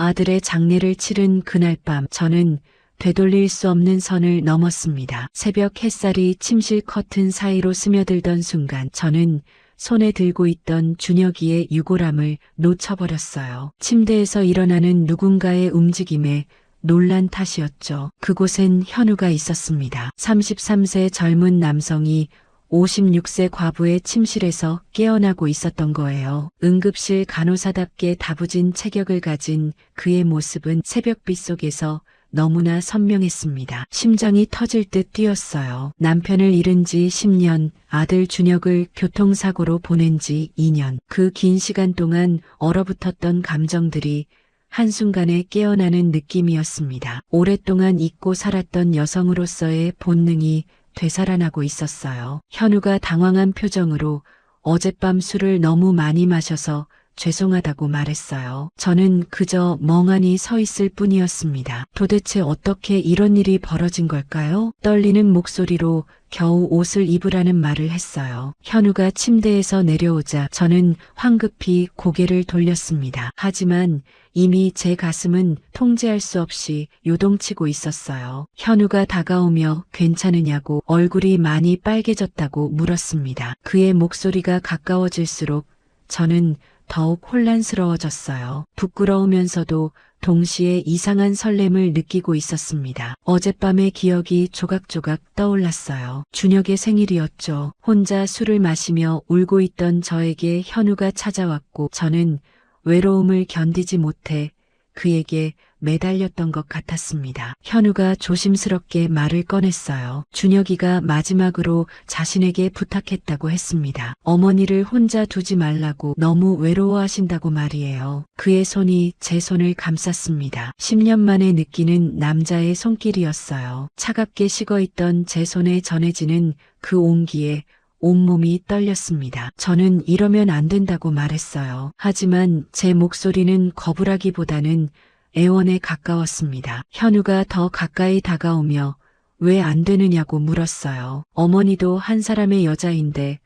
아들의 장례를 치른 그날 밤 저는 되돌릴 수 없는 선을 넘었습니다. 새벽 햇살이 침실 커튼 사이로 스며들던 순간 저는 손에 들고 있던 준혁이의 유골함을 놓쳐버렸어요. 침대에서 일어나는 누군가의 움직임에 놀란 탓이었죠. 그곳엔 현우가 있었습니다. 33세 젊은 남성이 56세 과부의 침실에서 깨어나고 있었던 거예요. 응급실 간호사답게 다부진 체격을 가진 그의 모습은 새벽빛 속에서 너무나 선명했습니다. 심장이 터질 듯 뛰었어요. 남편을 잃은 지 10년, 아들 준혁을 교통사고로 보낸 지 2년. 그 긴 시간 동안 얼어붙었던 감정들이 한순간에 깨어나는 느낌이었습니다. 오랫동안 잊고 살았던 여성으로서의 본능이 되살아나고 있었어요. 현우가 당황한 표정으로 어젯밤 술을 너무 많이 마셔서 죄송하다고 말했어요. 저는 그저 멍하니 서 있을 뿐이었습니다. 도대체 어떻게 이런 일이 벌어진 걸까요? 떨리는 목소리로 겨우 옷을 입으라는 말을 했어요. 현우가 침대에서 내려오자 저는 황급히 고개를 돌렸습니다. 하지만 이미 제 가슴은 통제할 수 없이 요동치고 있었어요. 현우가 다가오며 괜찮으냐고 얼굴이 많이 빨개졌다고 물었습니다. 그의 목소리가 가까워질수록 저는 더욱 혼란스러워졌어요. 부끄러우면서도 동시에 이상한 설렘을 느끼고 있었습니다. 어젯밤의 기억이 조각조각 떠올랐어요. 준혁의 생일이었죠. 혼자 술을 마시며 울고 있던 저에게 현우가 찾아왔고 저는 외로움을 견디지 못해 그에게 매달렸던 것 같았습니다. 현우가 조심스럽게 말을 꺼냈어요. 준혁이가 마지막으로 자신에게 부탁했다고 했습니다. 어머니를 혼자 두지 말라고 너무 외로워하신다고 말이에요. 그의 손이 제 손을 감쌌습니다. 10년 만에 느끼는 남자의 손길이었어요. 차갑게 식어있던 제 손에 전해지는 그 온기에 온몸이 떨렸습니다. 저는 이러면 안 된다고 말했어요. 하지만 제 목소리는 거부라기보다는 애원에 가까웠습니다. 현우가 더 가까이 다가오며 왜 안 되느냐고 물었어요. 어머니도 한 사람의 여자인데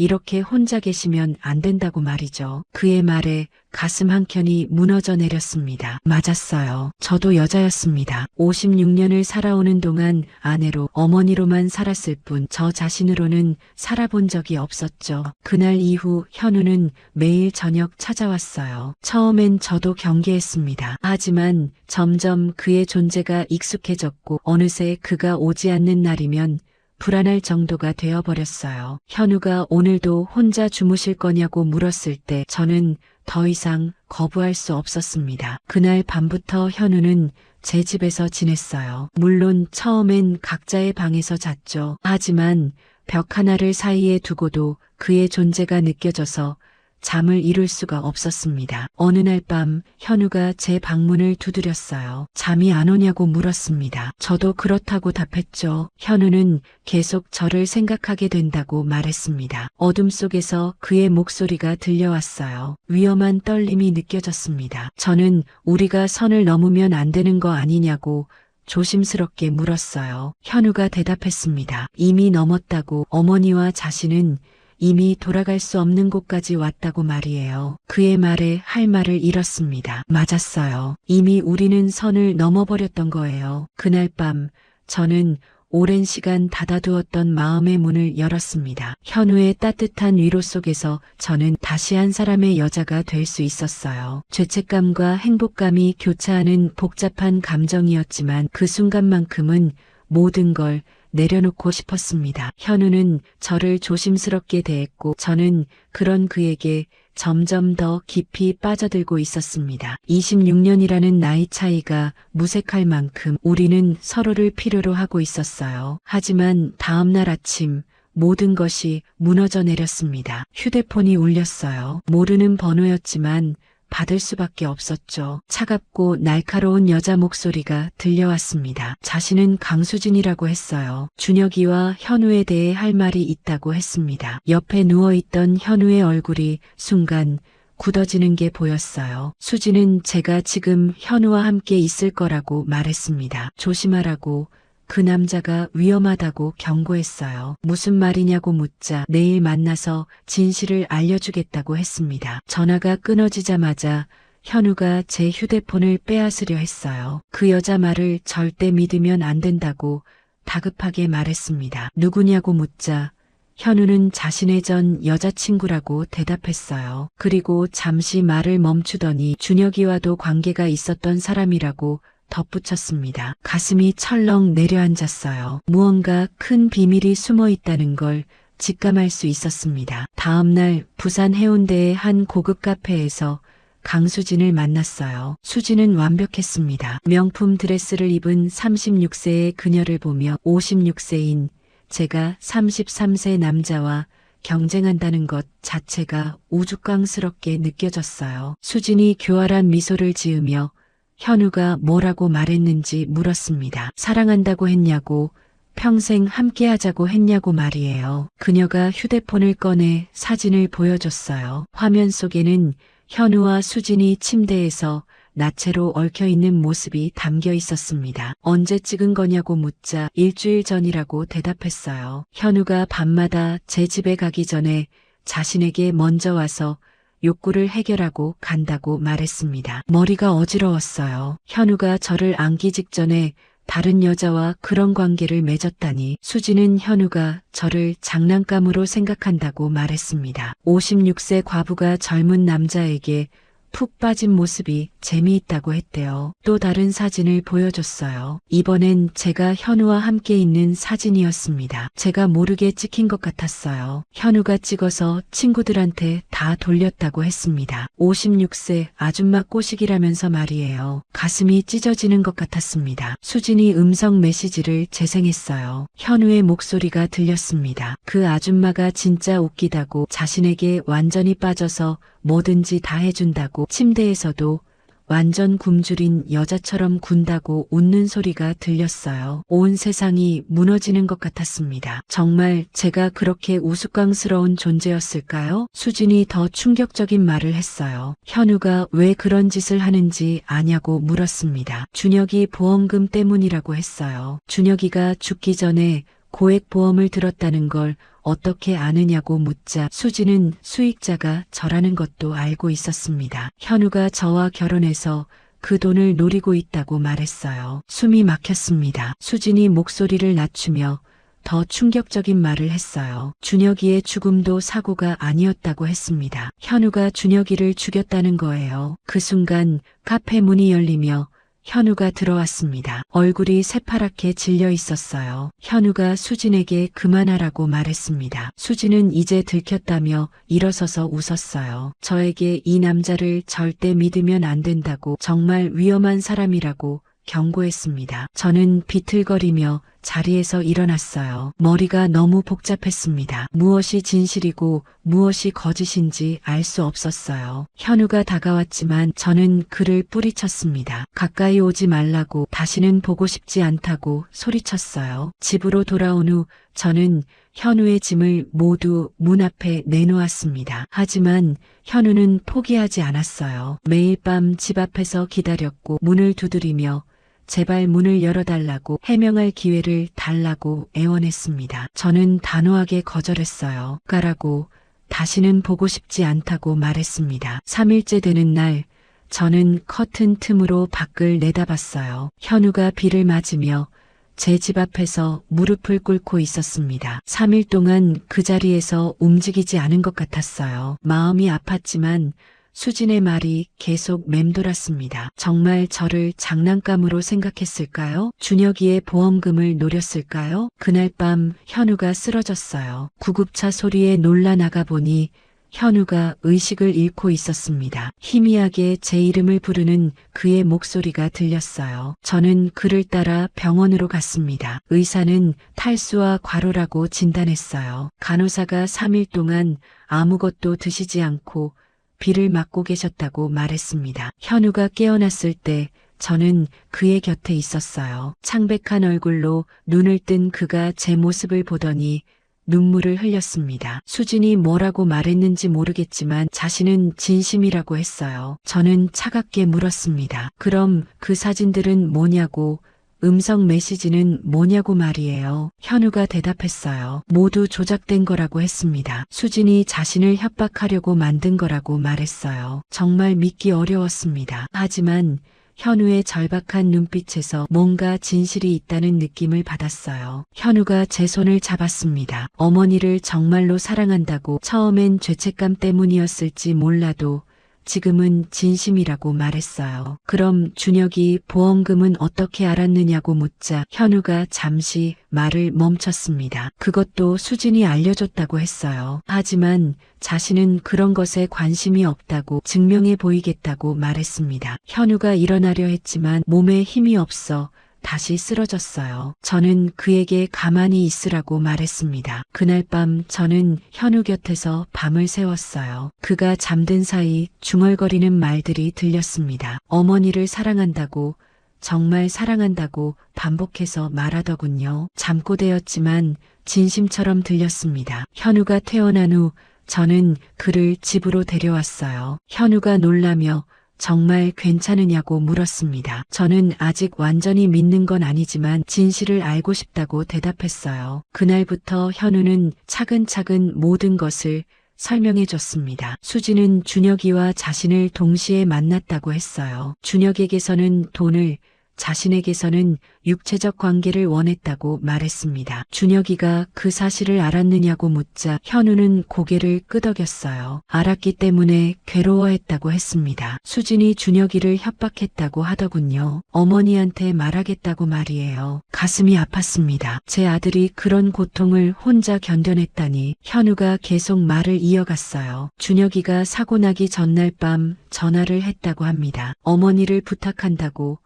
이렇게 혼자 계시면 안 된다고 말이죠. 그의 말에 가슴 한켠이 무너져 내렸습니다. 맞았어요. 저도 여자였습니다. 56년을 살아오는 동안 아내로 어머니로만 살았을 뿐 저 자신으로는 살아본 적이 없었죠. 그날 이후 현우는 매일 저녁 찾아왔어요. 처음엔 저도 경계했습니다. 하지만 점점 그의 존재가 익숙해졌고 어느새 그가 오지 않는 날이면 불안할 정도가 되어버렸어요. 현우가 오늘도 혼자 주무실 거냐고 물었을 때 저는 더 이상 거부할 수 없었습니다. 그날 밤부터 현우는 제 집에서 지냈어요. 물론 처음엔 각자의 방에서 잤죠. 하지만 벽 하나를 사이에 두고도 그의 존재가 느껴져서 잠을 이룰 수가 없었습니다. 어느 날 밤 현우가 제 방문을 두드렸어요. 잠이 안 오냐고 물었습니다. 저도 그렇다고 답했죠. 현우는 계속 저를 생각하게 된다고 말했습니다. 어둠 속에서 그의 목소리가 들려왔어요. 위험한 떨림이 느껴졌습니다. 저는 우리가 선을 넘으면 안 되는 거 아니냐고 조심스럽게 물었어요. 현우가 대답했습니다. 이미 넘었다고. 어머니와 자신은 이미 돌아갈 수 없는 곳까지 왔다고 말이에요. 그의 말에 할 말을 잃었습니다. 맞았어요. 이미 우리는 선을 넘어버렸던 거예요. 그날 밤 저는 오랜 시간 닫아두었던 마음의 문을 열었습니다. 현우의 따뜻한 위로 속에서 저는 다시 한 사람의 여자가 될 수 있었어요. 죄책감과 행복감이 교차하는 복잡한 감정이었지만 그 순간만큼은 모든 걸 내려놓고 싶었습니다. 현우는 저를 조심스럽게 대했고 저는 그런 그에게 점점 더 깊이 빠져들고 있었습니다. 26년이라는 나이 차이가 무색할 만큼 우리는 서로를 필요로 하고 있었어요. 하지만 다음 날 아침 모든 것이 무너져 내렸습니다. 휴대폰이 울렸어요. 모르는 번호였지만 받을 수밖에 없었죠. 차갑고 날카로운 여자 목소리가 들려왔습니다. 자신은 강수진이라고 했어요. 준혁이와 현우에 대해 할 말이 있다고 했습니다. 옆에 누워있던 현우의 얼굴이 순간 굳어지는 게 보였어요. 수진은 제가 지금 현우와 함께 있을 거라고 말했습니다. 조심하라고. 그 남자가 위험하다고 경고했어요. 무슨 말이냐고 묻자 내일 만나서 진실을 알려주겠다고 했습니다. 전화가 끊어지자마자 현우가 제 휴대폰을 빼앗으려 했어요. 그 여자 말을 절대 믿으면 안 된다고 다급하게 말했습니다. 누구냐고 묻자 현우는 자신의 전 여자친구라고 대답했어요. 그리고 잠시 말을 멈추더니 준혁이와도 관계가 있었던 사람이라고 덧붙였습니다. 가슴이 철렁 내려앉았어요. 무언가 큰 비밀이 숨어 있다는 걸 직감할 수 있었습니다. 다음 날 부산 해운대의 한 고급 카페에서 강수진을 만났어요. 수진은 완벽했습니다. 명품 드레스를 입은 36세의 그녀를 보며 56세인 제가 33세 남자와 경쟁한다는 것 자체가 우스꽝스럽게 느껴졌어요. 수진이 교활한 미소를 지으며 현우가 뭐라고 말했는지 물었습니다. 사랑한다고 했냐고, 평생 함께하자고 했냐고 말이에요. 그녀가 휴대폰을 꺼내 사진을 보여줬어요. 화면 속에는 현우와 수진이 침대에서 나체로 얽혀있는 모습이 담겨 있었습니다. 언제 찍은 거냐고 묻자 일주일 전이라고 대답했어요. 현우가 밤마다 제 집에 가기 전에 자신에게 먼저 와서 욕구를 해결하고 간다고 말했습니다. 머리가 어지러웠어요. 현우가 저를 안기 직전에 다른 여자와 그런 관계를 맺었다니. 수지는 현우가 저를 장난감으로 생각한다고 말했습니다. 56세 과부가 젊은 남자에게 푹 빠진 모습이 재미있다고 했대요. 또 다른 사진을 보여줬어요. 이번엔 제가 현우와 함께 있는 사진이었습니다. 제가 모르게 찍힌 것 같았어요. 현우가 찍어서 친구들한테 다 돌렸다고 했습니다. 56세 아줌마 꼬시기라면서 말이에요. 가슴이 찢어지는 것 같았습니다. 수진이 음성 메시지를 재생했어요. 현우의 목소리가 들렸습니다. 그 아줌마가 진짜 웃기다고, 자신에게 완전히 빠져서 뭐든지 다 해준다고, 침대에서도 완전 굶주린 여자처럼 군다고 웃는 소리가 들렸어요. 온 세상이 무너지는 것 같았습니다. 정말 제가 그렇게 우스꽝스러운 존재였을까요? 수진이 더 충격적인 말을 했어요. 현우가 왜 그런 짓을 하는지 아냐고 물었습니다. 준혁이 보험금 때문이라고 했어요. 준혁이가 죽기 전에 고액 보험을 들었다는 걸 어떻게 아느냐고 묻자 수지는 수익자가 저라는 것도 알고 있었습니다. 현우가 저와 결혼해서 그 돈을 노리고 있다고 말했어요. 숨이 막혔습니다. 수진이 목소리를 낮추며 더 충격적인 말을 했어요. 준혁이의 죽음도 사고가 아니었다고 했습니다. 현우가 준혁이를 죽였다는 거예요. 그 순간 카페 문이 열리며 현우가 들어왔습니다. 얼굴이 새파랗게 질려 있었어요. 현우가 수진에게 그만하라고 말했습니다. 수진은 이제 들켰다며 일어서서 웃었어요. 저에게 이 남자를 절대 믿으면 안 된다고, 정말 위험한 사람이라고 경고했습니다. 저는 비틀거리며 자리에서 일어났어요. 머리가 너무 복잡했습니다. 무엇이 진실이고 무엇이 거짓인지 알 수 없었어요. 현우가 다가왔지만 저는 그를 뿌리쳤습니다. 가까이 오지 말라고, 다시는 보고 싶지 않다고 소리쳤어요. 집으로 돌아온 후 저는 현우의 짐을 모두 문 앞에 내놓았습니다. 하지만 현우는 포기하지 않았어요. 매일 밤 집 앞에서 기다렸고 문을 두드리며 제발 문을 열어달라고, 해명할 기회를 달라고 애원했습니다. 저는 단호하게 거절했어요. 가라고, 다시는 보고 싶지 않다고 말했습니다. 3일째 되는 날 저는 커튼 틈으로 밖을 내다봤어요. 현우가 비를 맞으며 제 집 앞에서 무릎을 꿇고 있었습니다. 3일 동안 그 자리에서 움직이지 않은 것 같았어요. 마음이 아팠지만 수진의 말이 계속 맴돌았습니다. 정말 저를 장난감으로 생각했을까요? 준혁이의 보험금을 노렸을까요? 그날 밤 현우가 쓰러졌어요. 구급차 소리에 놀라 나가보니 현우가 의식을 잃고 있었습니다. 희미하게 제 이름을 부르는 그의 목소리가 들렸어요. 저는 그를 따라 병원으로 갔습니다. 의사는 탈수와 과로라고 진단했어요. 간호사가 3일 동안 아무것도 드시지 않고 비를 맞고 계셨다고 말했습니다. 현우가 깨어났을 때 저는 그의 곁에 있었어요. 창백한 얼굴로 눈을 뜬 그가 제 모습을 보더니 눈물을 흘렸습니다. 수진이 뭐라고 말했는지 모르겠지만 자신은 진심이라고 했어요. 저는 차갑게 물었습니다. 그럼 그 사진들은 뭐냐고. 음성 메시지는 뭐냐고 말이에요. 현우가 대답했어요. 모두 조작된 거라고 했습니다. 수진이 자신을 협박하려고 만든 거라고 말했어요. 정말 믿기 어려웠습니다. 하지만 현우의 절박한 눈빛에서 뭔가 진실이 있다는 느낌을 받았어요. 현우가 제 손을 잡았습니다. 어머니를 정말로 사랑한다고 처음엔 죄책감 때문이었을지 몰라도 지금은 진심이라고 말했어요. 그럼 준혁이 보험금은 어떻게 알았느냐고 묻자 현우가 잠시 말을 멈췄습니다. 그것도 수진이 알려줬다고 했어요. 하지만 자신은 그런 것에 관심이 없다고 증명해 보이겠다고 말했습니다. 현우가 일어나려 했지만 몸에 힘이 없어 다시 쓰러졌어요. 저는 그에게 가만히 있으라고 말했습니다. 그날 밤 저는 현우 곁에서 밤을 새웠어요. 그가 잠든 사이 중얼거리는 말들이 들렸습니다. 어머니를 사랑한다고, 정말 사랑한다고 반복해서 말하더군요. 잠꼬대였지만 진심처럼 들렸습니다. 현우가 퇴원한 후 저는 그를 집으로 데려왔어요. 현우가 놀라며 정말 괜찮으냐고 물었습니다. 저는 아직 완전히 믿는 건 아니지만 진실을 알고 싶다고 대답했어요. 그날부터 현우는 차근차근 모든 것을 설명해 줬습니다. 수지는 준혁이와 자신을 동시에 만났다고 했어요. 준혁에게서는 돈을, 자신에게서는 육체적 관계를 원했다고 말했습니다. 준혁이가 그 사실을 알았느냐고 묻자 현우는 고개를 끄덕였어요. 알았기 때문에 괴로워했다고 했습니다. 수진이 준혁이를 협박했다고 하더군요. 어머니한테 말하겠다고 말이에요. 가슴이 아팠습니다. 제 아들이 그런 고통을 혼자 견뎌냈다니. 현우가 계속 말을 이어갔어요. 준혁이가 사고 나기 전날 밤 전화를 했다고 합니다. 어머니를 부탁한다고,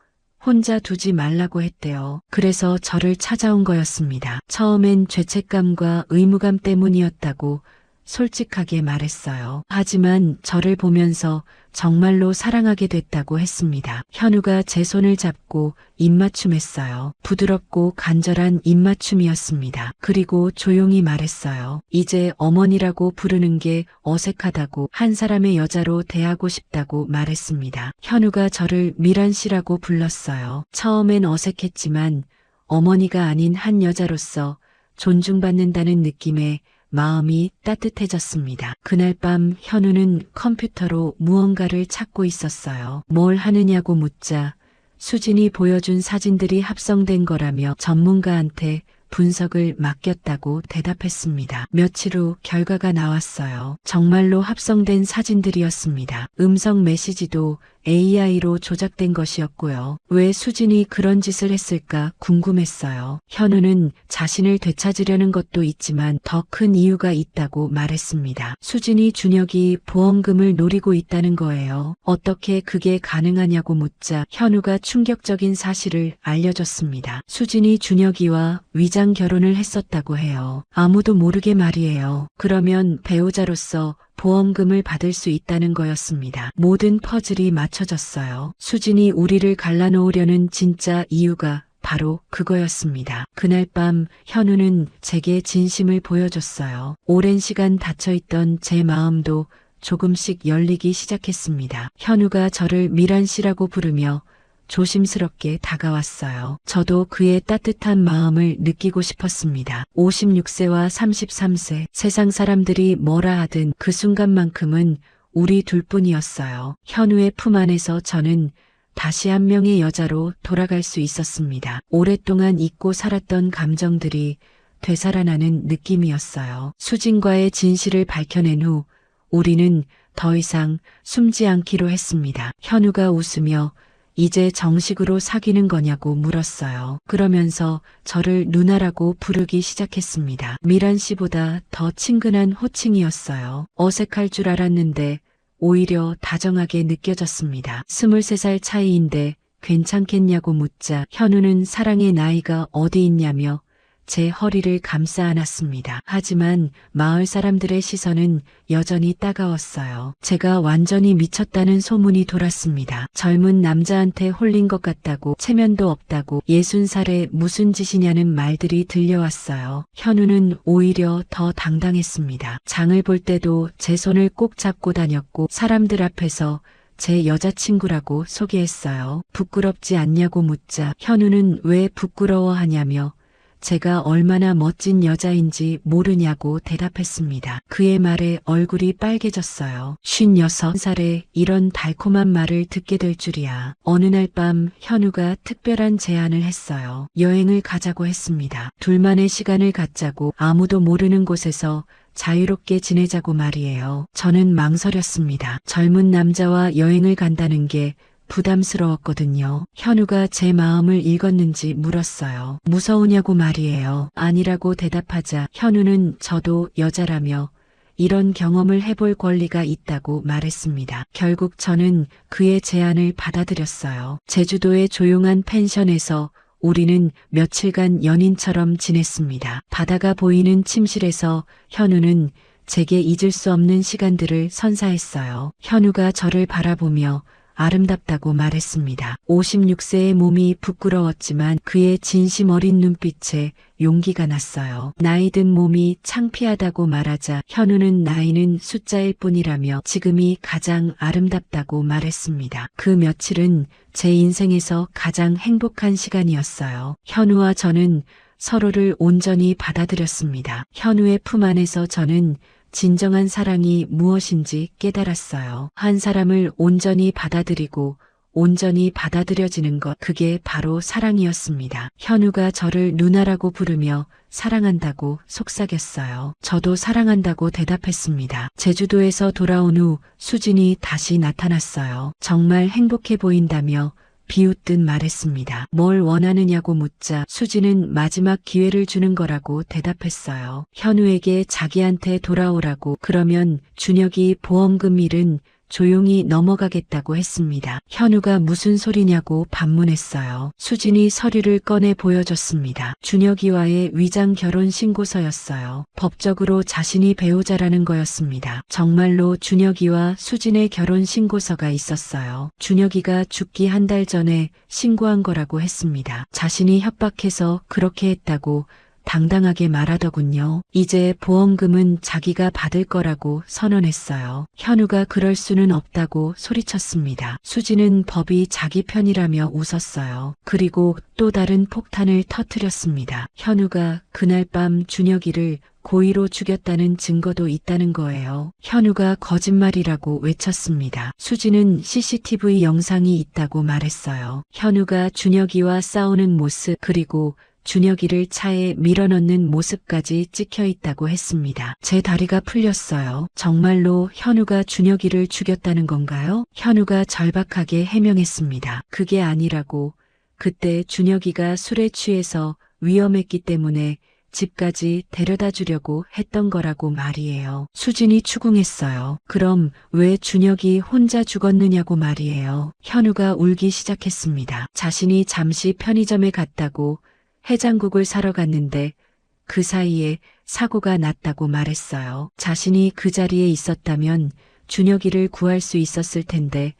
혼자 두지 말라고 했대요. 그래서 저를 찾아온 거였습니다. 처음엔 죄책감과 의무감 때문이었다고 솔직하게 말했어요. 하지만 저를 보면서 정말로 사랑하게 됐다고 했습니다. 현우가 제 손을 잡고 입맞춤했어요. 부드럽고 간절한 입맞춤이었습니다. 그리고 조용히 말했어요. 이제 어머니라고 부르는 게 어색하다고, 한 사람의 여자로 대하고 싶다고 말했습니다. 현우가 저를 미란 씨라고 불렀어요. 처음엔 어색했지만 어머니가 아닌 한 여자로서 존중받는다는 느낌에 마음이 따뜻해졌습니다. 그날 밤 현우는 컴퓨터로 무언가를 찾고 있었어요. 뭘 하느냐고 묻자 수진이 보여준 사진들이 합성된 거라며 전문가한테 분석을 맡겼다고 대답했습니다. 며칠 후 결과가 나왔어요. 정말로 합성된 사진들이었습니다. 음성 메시지도 AI로 조작된 것이었고요. 왜 수진이 그런 짓을 했을까 궁금했어요. 현우는 자신을 되찾으려는 것도 있지만 더 큰 이유가 있다고 말했습니다. 수진이 준혁이 보험금을 노리고 있다는 거예요. 어떻게 그게 가능하냐고 묻자 현우가 충격적인 사실을 알려줬습니다. 수진이 준혁이와 위장 결혼을 했었다고 해요. 아무도 모르게 말이에요. 그러면 배우자로서 보험금을 받을 수 있다는 거였습니다. 모든 퍼즐이 맞춰졌어요. 수진이 우리를 갈라놓으려는 진짜 이유가 바로 그거였습니다. 그날 밤 현우는 제게 진심을 보여줬어요. 오랜 시간 닫혀있던 제 마음도 조금씩 열리기 시작했습니다. 현우가 저를 미란 씨라고 부르며 조심스럽게 다가왔어요. 저도 그의 따뜻한 마음을 느끼고 싶었습니다. 56세와 33세, 세상 사람들이 뭐라 하든 그 순간만큼은 우리 둘뿐이었어요. 현우의 품 안에서 저는 다시 한 명의 여자로 돌아갈 수 있었습니다. 오랫동안 잊고 살았던 감정들이 되살아나는 느낌이었어요. 수진과의 진실을 밝혀낸 후 우리는 더 이상 숨지 않기로 했습니다. 현우가 웃으며 이제 정식으로 사귀는 거냐고 물었어요. 그러면서 저를 누나라고 부르기 시작했습니다. 미란 씨보다 더 친근한 호칭이었어요. 어색할 줄 알았는데 오히려 다정하게 느껴졌습니다. 23살 차이인데 괜찮겠냐고 묻자 현우는 사랑의 나이가 어디 있냐며 제 허리를 감싸 안았습니다. 하지만 마을 사람들의 시선은 여전히 따가웠어요. 제가 완전히 미쳤다는 소문이 돌았습니다. 젊은 남자한테 홀린 것 같다고, 체면도 없다고, 60살에 무슨 짓이냐는 말들이 들려왔어요. 현우는 오히려 더 당당했습니다. 장을 볼 때도 제 손을 꼭 잡고 다녔고 사람들 앞에서 제 여자친구라고 소개했어요. 부끄럽지 않냐고 묻자 현우는 왜 부끄러워하냐며 제가 얼마나 멋진 여자인지 모르냐고 대답했습니다. 그의 말에 얼굴이 빨개졌어요. 56살에 이런 달콤한 말을 듣게 될 줄이야. 어느 날 밤 현우가 특별한 제안을 했어요. 여행을 가자고 했습니다. 둘만의 시간을 갖자고, 아무도 모르는 곳에서 자유롭게 지내자고 말이에요. 저는 망설였습니다. 젊은 남자와 여행을 간다는 게 부담스러웠거든요. 현우가 제 마음을 읽었는지 물었어요. 무서우냐고 말이에요. 아니라고 대답하자 현우는 저도 여자라며 이런 경험을 해볼 권리가 있다고 말했습니다. 결국 저는 그의 제안을 받아들였어요. 제주도의 조용한 펜션에서 우리는 며칠간 연인처럼 지냈습니다. 바다가 보이는 침실에서 현우는 제게 잊을 수 없는 시간들을 선사했어요. 현우가 저를 바라보며 아름답다고 말했습니다. 56세의 몸이 부끄러웠지만 그의 진심 어린 눈빛에 용기가 났어요. 나이 든 몸이 창피하다고 말하자 현우는 나이는 숫자일 뿐이라며 지금이 가장 아름답다고 말했습니다. 그 며칠은 제 인생에서 가장 행복한 시간이었어요. 현우와 저는 서로를 온전히 받아들였습니다. 현우의 품 안에서 저는 진정한 사랑이 무엇인지 깨달았어요. 한 사람을 온전히 받아들이고 온전히 받아들여지는 것, 그게 바로 사랑이었습니다. 현우가 저를 누나라고 부르며 사랑한다고 속삭였어요. 저도 사랑한다고 대답했습니다. 제주도에서 돌아온 후 수진이 다시 나타났어요. 정말 행복해 보인다며 비웃듯 말했습니다. 뭘 원하느냐고 묻자 수진은 마지막 기회를 주는 거라고 대답했어요. 현우에게 자기한테 돌아오라고, 그러면 준혁이 보험금 일은 조용히 넘어가겠다고 했습니다. 현우가 무슨 소리냐고 반문했어요. 수진이 서류를 꺼내 보여줬습니다. 준혁이와의 위장 결혼 신고서였어요. 법적으로 자신이 배우자라는 거였습니다. 정말로 준혁이와 수진의 결혼 신고서가 있었어요. 준혁이가 죽기 한 달 전에 신고한 거라고 했습니다. 자신이 협박해서 그렇게 했다고 당당하게 말하더군요. 이제 보험금은 자기가 받을 거라고 선언했어요. 현우가 그럴 수는 없다고 소리쳤습니다. 수진은 법이 자기 편이라며 웃었어요. 그리고 또 다른 폭탄을 터뜨렸습니다. 현우가 그날 밤 준혁이를 고의로 죽였다는 증거도 있다는 거예요. 현우가 거짓말이라고 외쳤습니다. 수진은 CCTV 영상이 있다고 말했어요. 현우가 준혁이와 싸우는 모습, 그리고 준혁이를 차에 밀어넣는 모습까지 찍혀 있다고 했습니다. 제 다리가 풀렸어요. 정말로 현우가 준혁이를 죽였다는 건가요? 현우가 절박하게 해명했습니다. 그게 아니라고. 그때 준혁이가 술에 취해서 위험했기 때문에 집까지 데려다 주려고 했던 거라고 말이에요. 수진이 추궁했어요. 그럼 왜 준혁이 혼자 죽었느냐고 말이에요. 현우가 울기 시작했습니다. 자신이 잠시 편의점에 갔다고 해장국을 사러 갔는데 그 사이에 사고가 났다고 말했어요. 자신이 그 자리에 있었다면 준혁이를 구할 수 있었을 텐데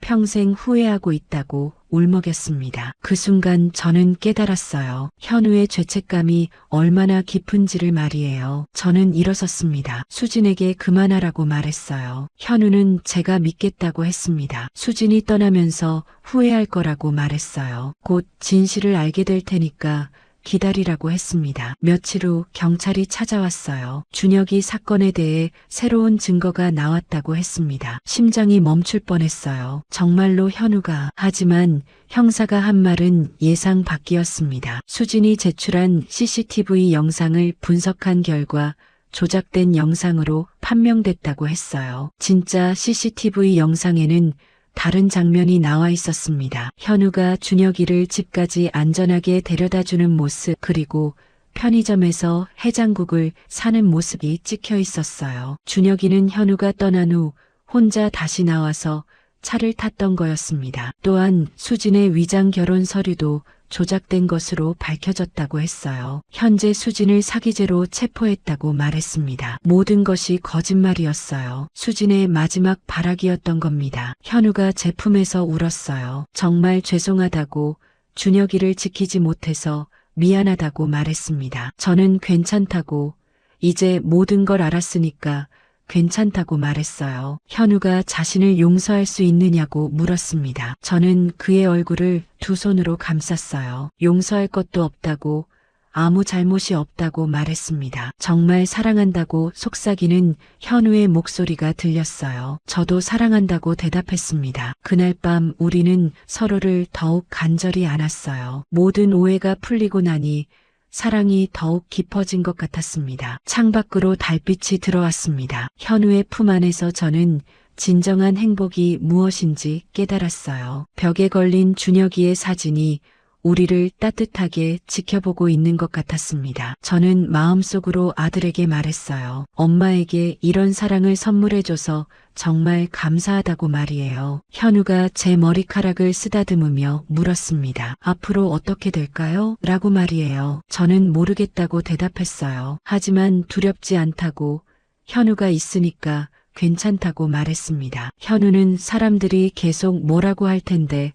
평생 후회하고 있다고 울먹였습니다. 그 순간 저는 깨달았어요. 현우의 죄책감이 얼마나 깊은지를 말이에요. 저는 일어섰습니다. 수진에게 그만하라고 말했어요. 현우는 제가 믿겠다고 했습니다. 수진이 떠나면서 후회할 거라고 말했어요. 곧 진실을 알게 될 테니까 기다리라고 했습니다. 며칠 후 경찰이 찾아왔어요. 준혁이 사건에 대해 새로운 증거가 나왔다고 했습니다. 심장이 멈출 뻔했어요. 정말로 현우가. 하지만 형사가 한 말은 예상 밖이었습니다. 수진이 제출한 CCTV 영상을 분석한 결과 조작된 영상으로 판명됐다고 했어요. 진짜 CCTV 영상에는 다른 장면이 나와 있었습니다. 현우가 준혁이를 집까지 안전하게 데려다주는 모습, 그리고 편의점에서 해장국을 사는 모습이 찍혀 있었어요. 준혁이는 현우가 떠난 후 혼자 다시 나와서 차를 탔던 거였습니다. 또한 수진의 위장 결혼 서류도 조작된 것으로 밝혀졌다고 했어요. 현재 수진을 사기죄로 체포했다고 말했습니다. 모든 것이 거짓말이었어요. 수진의 마지막 발악이었던 겁니다. 현우가 제 품에서 울었어요. 정말 죄송하다고, 준혁이를 지키지 못해서 미안하다고 말했습니다. 저는 괜찮다고, 이제 모든 걸 알았으니까 괜찮다고 말했어요. 현우가 자신을 용서할 수 있느냐고 물었습니다. 저는 그의 얼굴을 두 손으로 감쌌어요. 용서할 것도 없다고, 아무 잘못이 없다고 말했습니다. 정말 사랑한다고 속삭이는 현우의 목소리가 들렸어요. 저도 사랑한다고 대답했습니다. 그날 밤 우리는 서로를 더욱 간절히 안았어요. 모든 오해가 풀리고 나니 사랑이 더욱 깊어진 것 같았습니다. 창밖으로 달빛이 들어왔습니다. 현우의 품 안에서 저는 진정한 행복이 무엇인지 깨달았어요. 벽에 걸린 준혁이의 사진이 우리를 따뜻하게 지켜보고 있는 것 같았습니다. 저는 마음속으로 아들에게 말했어요. 엄마에게 이런 사랑을 선물해줘서 정말 감사하다고 말이에요. 현우가 제 머리카락을 쓰다듬으며 물었습니다. 앞으로 어떻게 될까요? 라고 말이에요. 저는 모르겠다고 대답했어요. 하지만 두렵지 않다고, 현우가 있으니까 괜찮다고 말했습니다. 현우는 사람들이 계속 뭐라고 할 텐데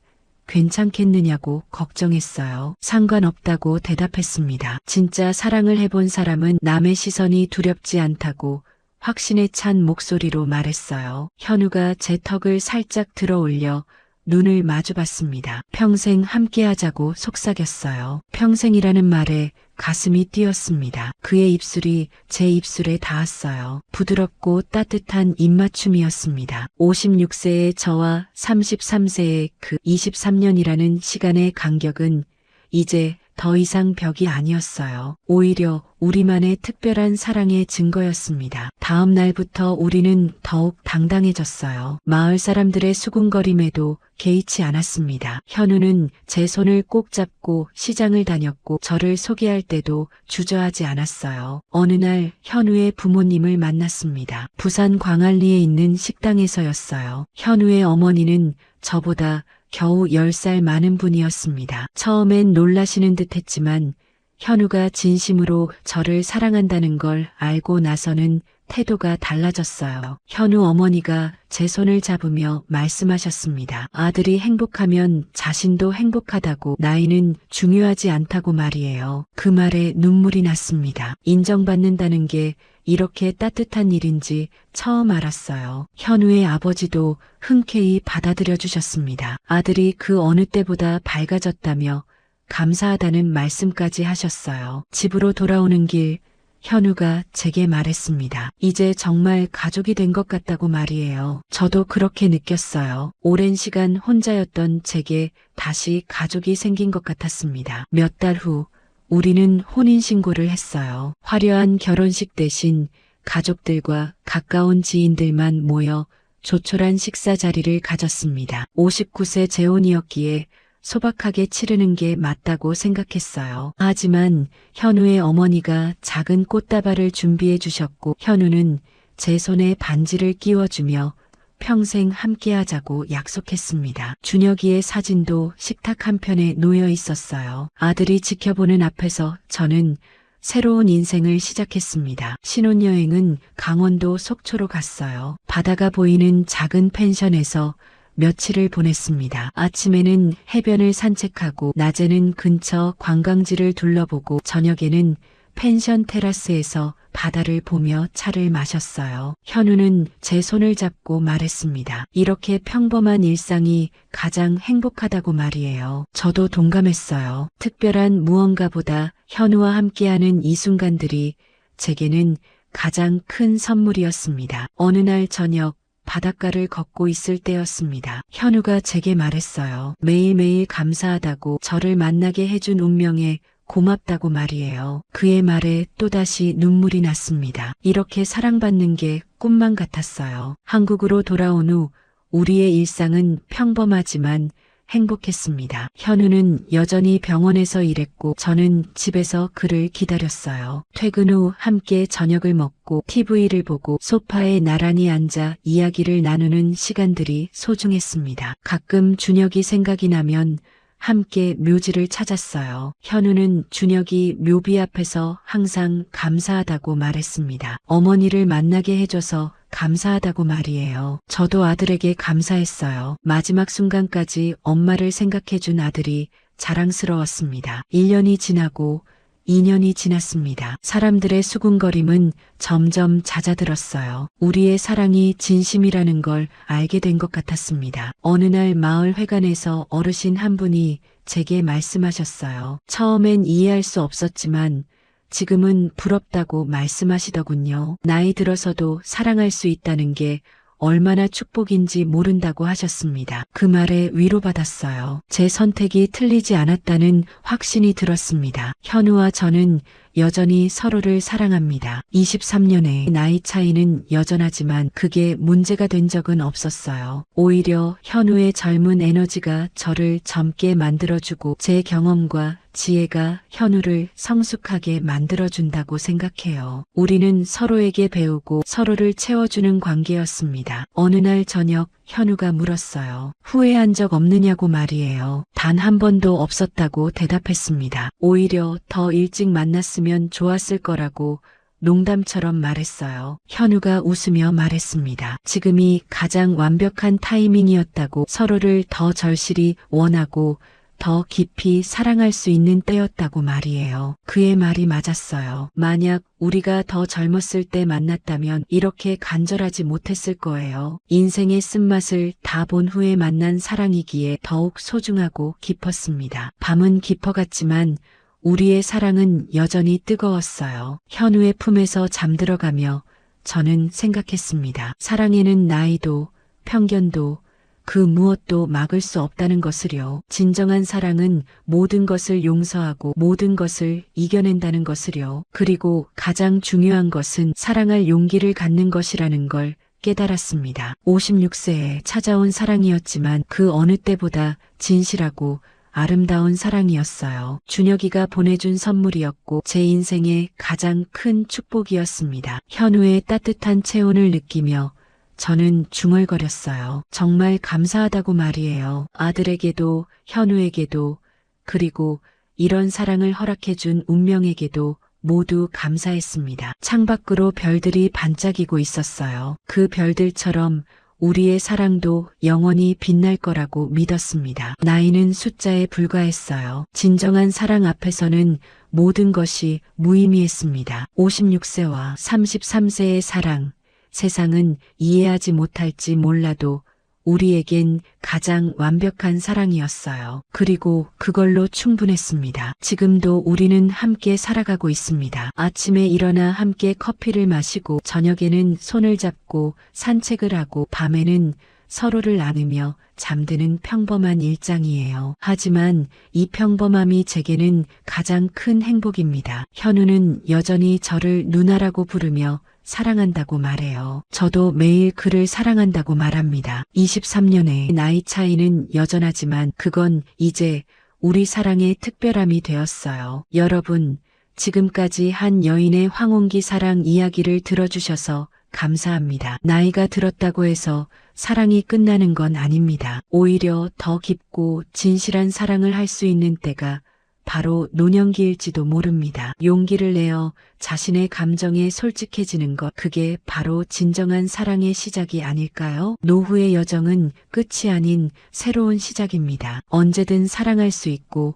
괜찮겠느냐고 걱정했어요. 상관없다고 대답했습니다. 진짜 사랑을 해본 사람은 남의 시선이 두렵지 않다고 확신에 찬 목소리로 말했어요. 현우가 제 턱을 살짝 들어 올려 눈을 마주봤습니다. 평생 함께하자고 속삭였어요. 평생이라는 말에 가슴이 뛰었습니다. 그의 입술이 제 입술에 닿았어요. 부드럽고 따뜻한 입맞춤이었습니다. 56세의 저와 33세의 그 23년이라는 시간의 간격은 이제 더 이상 벽이 아니었어요. 오히려 우리만의 특별한 사랑의 증거였습니다. 다음 날부터 우리는 더욱 당당해졌어요. 마을 사람들의 수군거림에도 개의치 않았습니다. 현우는 제 손을 꼭 잡고 시장을 다녔고 저를 소개할 때도 주저하지 않았어요. 어느 날 현우의 부모님을 만났습니다. 부산 광안리에 있는 식당에서였어요. 현우의 어머니는 저보다 겨우 10살 많은 분이었습니다. 처음엔 놀라시는 듯 했지만 현우가 진심으로 저를 사랑한다는 걸 알고 나서는 태도가 달라졌어요. 현우 어머니가 제 손을 잡으며 말씀하셨습니다. 아들이 행복하면 자신도 행복하다고, 나이는 중요하지 않다고 말이에요. 그 말에 눈물이 났습니다. 인정받는다는 게 이렇게 따뜻한 일인지 처음 알았어요. 현우의 아버지도 흔쾌히 받아들여 주셨습니다. 아들이 그 어느 때보다 밝아졌다며 감사하다는 말씀까지 하셨어요. 집으로 돌아오는 길 현우가 제게 말했습니다. 이제 정말 가족이 된 것 같다고 말이에요. 저도 그렇게 느꼈어요. 오랜 시간 혼자였던 제게 다시 가족이 생긴 것 같았습니다. 몇 달 후 우리는 혼인신고를 했어요. 화려한 결혼식 대신 가족들과 가까운 지인들만 모여 조촐한 식사 자리를 가졌습니다. 59세 재혼이었기에 소박하게 치르는 게 맞다고 생각했어요. 하지만 현우의 어머니가 작은 꽃다발을 준비해 주셨고 현우는 제 손에 반지를 끼워주며 평생 함께하자고 약속했습니다. 준혁이의 사진도 식탁 한편에 놓여 있었어요. 아들이 지켜보는 앞에서 저는 새로운 인생을 시작했습니다. 신혼여행은 강원도 속초로 갔어요. 바다가 보이는 작은 펜션에서 며칠을 보냈습니다. 아침에는 해변을 산책하고 낮에는 근처 관광지를 둘러보고 저녁에는 펜션 테라스에서 바다를 보며 차를 마셨어요. 현우는 제 손을 잡고 말했습니다. 이렇게 평범한 일상이 가장 행복하다고 말이에요. 저도 동감했어요. 특별한 무언가보다 현우와 함께하는 이 순간들이 제게는 가장 큰 선물이었습니다. 어느 날 저녁 바닷가를 걷고 있을 때였습니다. 현우가 제게 말했어요. 매일매일 감사하다고, 저를 만나게 해준 운명에 고맙다고 말이에요. 그의 말에 또다시 눈물이 났습니다. 이렇게 사랑받는 게 꿈만 같았어요. 한국으로 돌아온 후 우리의 일상은 평범하지만 행복했습니다. 현우는 여전히 병원에서 일했고 저는 집에서 그를 기다렸어요. 퇴근 후 함께 저녁을 먹고 TV를 보고 소파에 나란히 앉아 이야기를 나누는 시간들이 소중했습니다. 가끔 준혁이 생각이 나면 함께 묘지를 찾았어요. 현우는 준혁이 묘비 앞에서 항상 감사하다고 말했습니다. 어머니를 만나게 해줘서 감사하다고 말이에요. 저도 아들에게 감사했어요. 마지막 순간까지 엄마를 생각해준 아들이 자랑스러웠습니다. 1년이 지나고 2년이 지났습니다. 사람들의 수군거림은 점점 잦아들었어요. 우리의 사랑이 진심이라는 걸 알게 된 것 같았습니다. 어느 날 마을 회관에서 어르신 한 분이 제게 말씀하셨어요. 처음엔 이해할 수 없었지만 지금은 부럽다고 말씀하시더군요. 나이 들어서도 사랑할 수 있다는 게 얼마나 축복인지 모른다고 하셨습니다. 그 말에 위로받았어요. 제 선택이 틀리지 않았다는 확신이 들었습니다. 현우와 저는 여전히 서로를 사랑합니다. 23년의 나이 차이는 여전하지만 그게 문제가 된 적은 없었어요. 오히려 현우의 젊은 에너지가 저를 젊게 만들어주고 제 경험과 지혜가 현우를 성숙하게 만들어준다고 생각해요. 우리는 서로에게 배우고 서로를 채워주는 관계였습니다. 어느 날 저녁 현우가 물었어요. 후회한 적 없느냐고 말이에요. 단 한 번도 없었다고 대답했습니다. 오히려 더 일찍 만났으면 좋았을 거라고 농담처럼 말했어요. 현우가 웃으며 말했습니다. 지금이 가장 완벽한 타이밍이었다고, 서로를 더 절실히 원하고 더 깊이 사랑할 수 있는 때였다고 말이에요. 그의 말이 맞았어요. 만약 우리가 더 젊었을 때 만났다면 이렇게 간절하지 못했을 거예요. 인생의 쓴맛을 다 본 후에 만난 사랑이기에 더욱 소중하고 깊었습니다. 밤은 깊어갔지만 우리의 사랑은 여전히 뜨거웠어요. 현우의 품에서 잠들어가며 저는 생각했습니다. 사랑에는 나이도 편견도 그 무엇도 막을 수 없다는 것을요. 진정한 사랑은 모든 것을 용서하고 모든 것을 이겨낸다는 것을요. 그리고 가장 중요한 것은 사랑할 용기를 갖는 것이라는 걸 깨달았습니다. 56세에 찾아온 사랑이었지만 그 어느 때보다 진실하고 아름다운 사랑이었어요. 준혁이가 보내준 선물이었고 제 인생의 가장 큰 축복이었습니다. 현우의 따뜻한 체온을 느끼며 저는 중얼거렸어요. 정말 감사하다고 말이에요. 아들에게도 현우에게도 그리고 이런 사랑을 허락해준 운명에게도 모두 감사했습니다. 창밖으로 별들이 반짝이고 있었어요. 그 별들처럼 우리의 사랑도 영원히 빛날 거라고 믿었습니다. 나이는 숫자에 불과했어요. 진정한 사랑 앞에서는 모든 것이 무의미했습니다. 56세와 33세의 사랑. 세상은 이해하지 못할지 몰라도 우리에겐 가장 완벽한 사랑이었어요. 그리고 그걸로 충분했습니다. 지금도 우리는 함께 살아가고 있습니다. 아침에 일어나 함께 커피를 마시고 저녁에는 손을 잡고 산책을 하고 밤에는 서로를 안으며 잠드는 평범한 일상이에요. 하지만 이 평범함이 제게는 가장 큰 행복입니다. 현우는 여전히 저를 누나라고 부르며 사랑한다고 말해요. 저도 매일 그를 사랑한다고 말합니다. 23년의 나이 차이는 여전하지만 그건 이제 우리 사랑의 특별함이 되었어요. 여러분, 지금까지 한 여인의 황혼기 사랑 이야기를 들어주셔서 감사합니다. 나이가 들었다고 해서 사랑이 끝나는 건 아닙니다. 오히려 더 깊고 진실한 사랑을 할 수 있는 때가 바로 노년기일지도 모릅니다. 용기를 내어 자신의 감정에 솔직해지는 것, 그게 바로 진정한 사랑의 시작이 아닐까요? 노후의 여정은 끝이 아닌 새로운 시작입니다. 언제든 사랑할 수 있고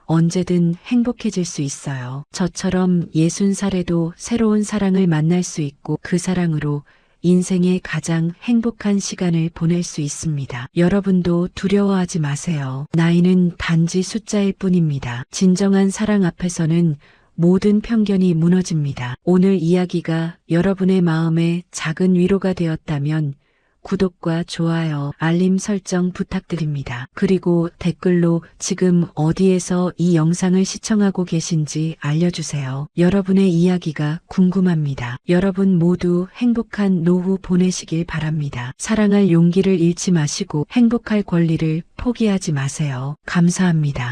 언제든 행복해질 수 있어요. 저처럼 60살에도 새로운 사랑을 만날 수 있고 그 사랑으로 인생의 가장 행복한 시간을 보낼 수 있습니다. 여러분도 두려워하지 마세요. 나이는 단지 숫자일 뿐입니다. 진정한 사랑 앞에서는 모든 편견이 무너집니다. 오늘 이야기가 여러분의 마음에 작은 위로가 되었다면 구독과 좋아요, 알림 설정 부탁드립니다. 그리고 댓글로 지금 어디에서 이 영상을 시청하고 계신지 알려주세요. 여러분의 이야기가 궁금합니다. 여러분 모두 행복한 노후 보내시길 바랍니다. 사랑할 용기를 잃지 마시고 행복할 권리를 포기하지 마세요. 감사합니다.